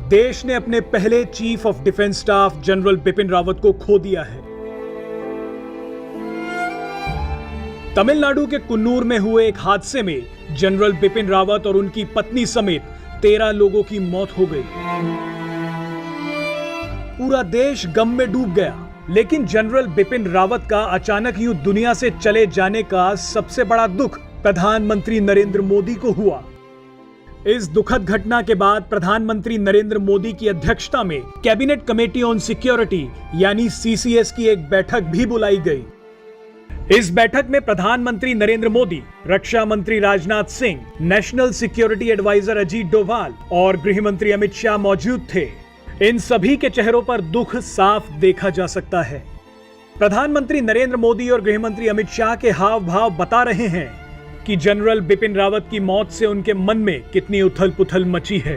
देश ने अपने पहले chief of defence staff general Bipin Rawat को खो दिया है। तमिलनाडु के कुन्नूर में हुए एक हादसे में जनरल बिपिन रावत और उनकी पत्नी समेत 13 लोगों की मौत हो गई। पूरा देश गम में डूब गया, लेकिन जनरल बिपिन रावत का अचानक यूं दुनिया से चले जाने का सबसे बड़ा दुख प्रधानमंत्री नरेंद्र मोदी को हुआ। इस दुखद घटना के बाद प्रधानमंत्री नरेंद्र मोदी की अध्यक्षता में कैबिनेट कमेटी ऑन सिक्योरिटी यानी सीसीएस की एक बैठक भी बुलाई गई। इस बैठक में प्रधानमंत्री नरेंद्र मोदी, रक्षा मंत्री Rajnath Singh, national security adviser Ajit Doval और गृह मंत्री अमित शाह मौजूद थे। इन सभी के चेहरों पर दुख साफ देखा जा सकता है। प्रधानमंत्री नरेंद्र मोदी और गृह मंत्री अमित शाह के हाव भाव बता रहे हैं कि जनरल बिपिन रावत की मौत से उनके मन में कितनी उथल पुथल मची है।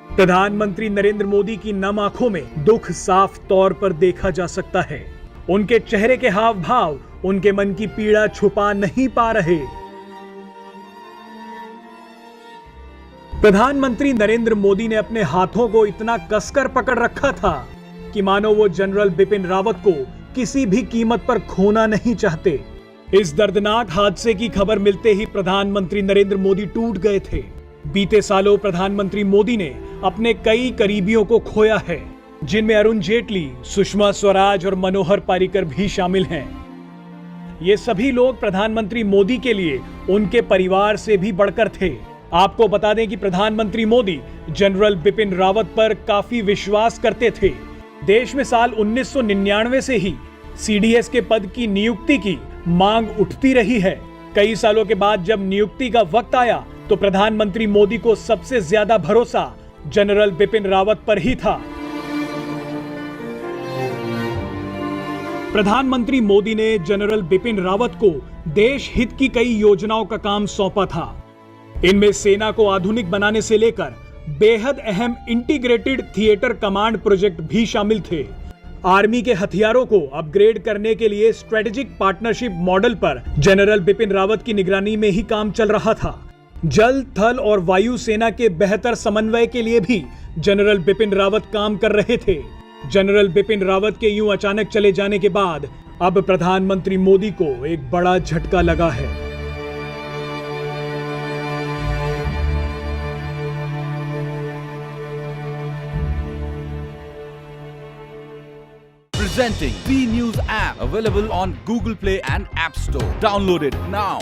प्रधानमंत्री नरेंद्र मोदी की नम आंखों में दुख साफ तौर पर देखा जा सकता है। उनके चेहरे के हाव भाव उनके मन की पीड़ा छुपा नहीं पा रहे। प्रधानमंत्री नरेंद्र मोदी ने अपने हाथों को इतना कसकर पकड़ रखा था कि मानो वो जनरल बिपिन रावत को किसी भी कीमत पर खोना नहीं चाहते। इस दर्दनाक हादसे की खबर मिलते ही प्रधानमंत्री नरेंद्र मोदी टूट गए थे। बीते सालों प्रधानमंत्री मोदी ने अपने कई करीबियों को खोया है, जिनमें अरुण जेटली, सुषमा स्वराज और मनोहर पर्रिकर भी शामिल हैं। ये सभी लोग प्रधानमंत्री मोदी के लिए उनके परिवार से भी बढ़कर थे। आपको बता दें कि प्रधानमंत्री मोदी जनरल बिपिन रावत पर काफी विश्वास करते थे। देश में साल 1999 से ही सीडीएस के पद की नियुक्ति की मांग उठती रही है। कई सालों के बाद जब नियुक्ति का वक्त आया तो प्रधानमंत्री मोदी को सबसे ज्यादा भरोसा जनरल बिपिन रावत पर ही था। प्रधानमंत्री मोदी ने जनरल बिपिन रावत को देश हित की कई योजनाओं का काम सौंपा था। इनमें सेना को आधुनिक बनाने से लेकर बेहद अहम इंटीग्रेटेड थिएटर कमांड प्रोजेक्ट भी शामिल थे। आर्मी के हथियारों को अपग्रेड करने के लिए स्ट्रेटेजिक पार्टनरशिप मॉडल पर जनरल बिपिन रावत की निगरानी में ही काम चल रहा था। जल, थल और वायु सेना के बेहतर समन्वय के लिए भी जनरल बिपिन रावत काम कर रहे थे। जनरल बिपिन रावत के यूं अचानक चले जाने के बाद अब प्रधानमंत्री मोदी को एक बड़ा झटका लगा है। Presenting B News app, available on Google Play and App Store. Download it now.